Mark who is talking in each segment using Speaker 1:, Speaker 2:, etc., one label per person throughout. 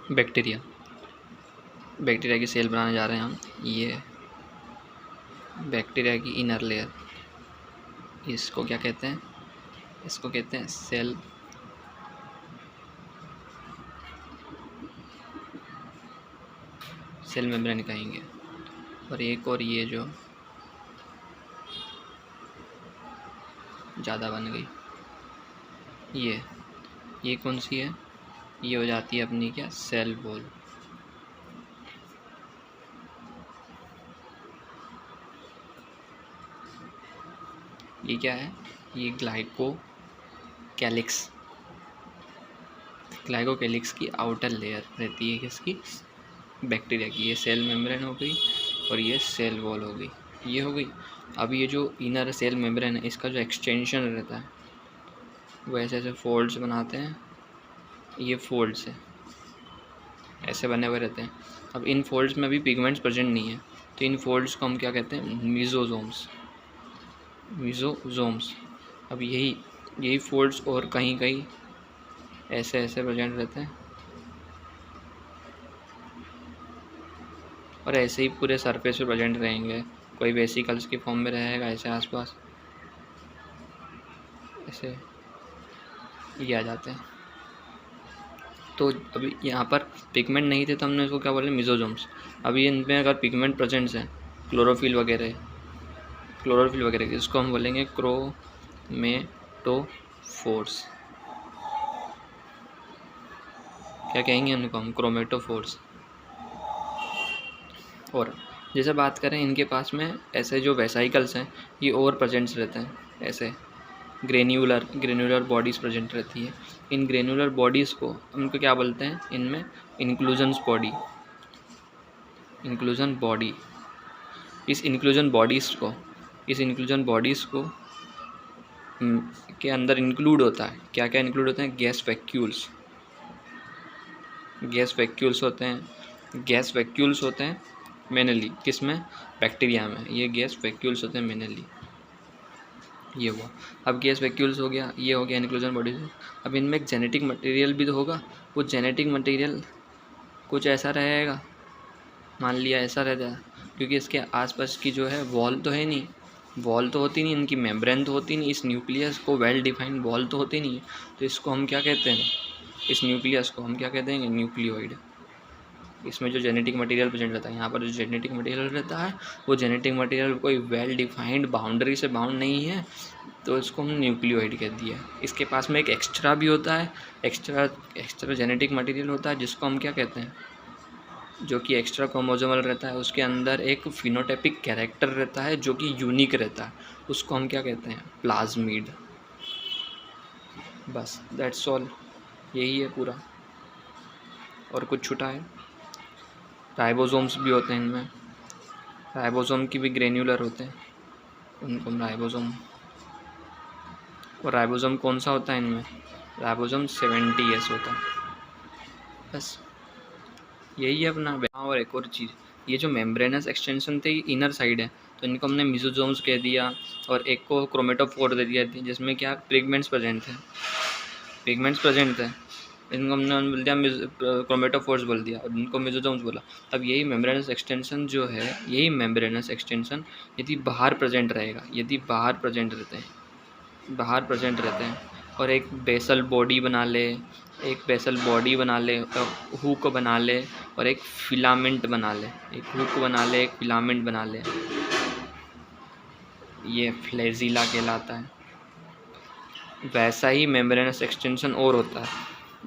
Speaker 1: Bacteria की cell बनाने जा रहे हैं हम। ये बैक्टीरिया की इनर लेयर, इसको क्या कहते हैं? इसको कहते हैं सेल मेम्ब्रेन कहेंगे। और एक और ये जो ज़्यादा बन गई, ये कौन सी है? ये हो जाती है अपनी क्या, सेल वॉल। ये क्या है? ये ग्लाइकोकैलिक्स की आउटर लेयर रहती है किसकी? बैक्टीरिया की। ये सेल मेम्ब्रेन हो गई और ये सेल वॉल हो गई, ये हो गई। अब ये जो इनर सेल मेम्ब्रेन है, इसका जो एक्सटेंशन रहता है वो ऐसे ऐसे फोल्ड्स बनाते हैं। ये फोल्ड्स है, ऐसे बने हुए रहते हैं। अब इन फोल्ड्स में भी पिगमेंट्स प्रेजेंट नहीं है, तो इन फोल्ड्स को हम क्या कहते हैं? मीजोजोम्स। अब यही फोल्ड्स और कहीं कहीं ऐसे ऐसे प्रेजेंट रहते हैं, और ऐसे ही पूरे सरफेस पे प्रेजेंट रहेंगे। कोई वेसिकल्स की फॉर्म में रहेगा ऐसे आसपास, ऐसे ये आ जाते हैं। तो अभी यहाँ पर पिगमेंट नहीं थे तो हमने इसको क्या बोले? मिजोजोम्स। अभी इनमें अगर पिगमेंट प्रेजेंट्स हैं, क्लोरोफिल वगैरह, इसको हम बोलेंगे क्रोमेटोफोर्स। क्या कहेंगे इनको हम? क्रोमेटोफोर्स। और जैसे बात करें इनके पास में ऐसे जो वेसाइकल्स हैं, ये और प्रेजेंट्स रहते हैं। ऐसे ग्रेन्युलर बॉडीज़ प्रेजेंट रहती है। इन ग्रेन्युलर बॉडीज़ को उनको क्या बोलते हैं? इनमें इंक्लूजन बॉडी। इस इंक्लूजन बॉडीज़ को के अंदर इंक्लूड होता है, क्या क्या इंक्लूड होते हैं? गैस वैक्यूल्स होते हैं मेनली किसमें? बैक्टीरिया में। ये गैस वैक्यूल्स होते हैं मेनली। ये हुआ। अब गैस वैक्यूल्स हो गया, ये हो गया इंक्लूजन बॉडी। अब इनमें एक जेनेटिक मटेरियल भी तो होगा। वो जेनेटिक मटेरियल कुछ ऐसा रहेगा, मान लिया ऐसा रहता है, क्योंकि इसके आसपास की जो है वॉल तो है नहीं, वॉल तो होती नहीं, इनकी मेम्ब्रेन तो होती नहीं, इस न्यूक्लियस को वेल डिफाइंड वॉल तो होती नहीं है। तो इसको हम क्या कहते हैं? इस न्यूक्लियस को हम क्या कहते हैं? न्यूक्लियोइड। इसमें जो जेनेटिक मटेरियल प्रेजेंट रहता है, यहाँ पर जो जेनेटिक मटेरियल रहता है, वो जेनेटिक मटेरियल कोई वेल डिफाइंड बाउंड्री से बाउंड नहीं है, तो इसको हम न्यूक्लियोइड कह दिया। इसके पास में एक एक्स्ट्रा भी होता है, एक्स्ट्रा जेनेटिक मटेरियल होता है, जिसको हम क्या कहते हैं? जो कि एक्स्ट्रा क्रोमोसोमल रहता है। उसके अंदर एक फिनोटाइपिक कैरेक्टर रहता है जो कि यूनिक रहता है, उसको हम क्या कहते हैं? प्लाज्मिड। बस दैट्स ऑल, यही है पूरा, और कुछ छूटा है? राइबोसोम्स भी होते हैं इनमें, राइबोसोम की भी ग्रेन्युलर होते हैं, उनको हम राइबोसोम। और राइबोसोम कौन सा होता है इनमें? राइबोसोम 70S होता है। बस यही है अपना। और एक और चीज़, ये जो मेम्ब्रेनस एक्सटेंशन थे इनर साइड है, तो इनको हमने मिजोजोम्स कह दिया, और एक को क्रोमेटोफोर दे दिया, जिसमें क्या पिगमेंट्स प्रेजेंट थे, इनको हमने बोल दिया क्रोमेटोफोर्स बोल दिया, और इनको मिजोजोम्स बोला। अब यही मेम्ब्रेनस एक्सटेंशन जो है, यदि बाहर प्रेजेंट रहते हैं और एक बेसल बॉडी बना ले, हुक बना ले, और एक फिलामेंट बना ले, ये फ्लैजिला कहलाता है। वैसा ही मेम्ब्रेनस एक्सटेंशन और होता है,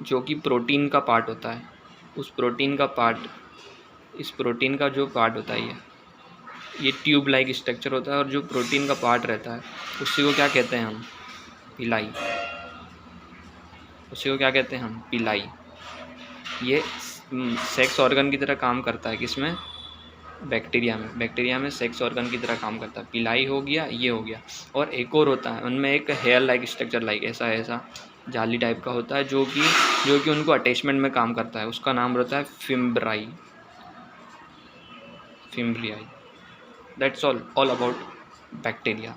Speaker 1: जो कि प्रोटीन का पार्ट होता है। इस प्रोटीन का जो पार्ट होता है, ये ट्यूब लाइक स्ट्रक्चर होता है, और जो प्रोटीन का पार्ट रहता है उसी को क्या कहते हैं हम? पिलाई। ये सेक्स ऑर्गन की तरह काम करता है। किसमें? बैक्टीरिया में सेक्स ऑर्गन की तरह काम करता है। पिलाई हो गया, ये हो गया। और एक और होता है, उनमें एक हेयर लाइक स्ट्रक्चर, लाइक ऐसा जाली टाइप का होता है, जो कि उनको अटैचमेंट में काम करता है। उसका नाम रहता है fimbriae. That's all about bacteria.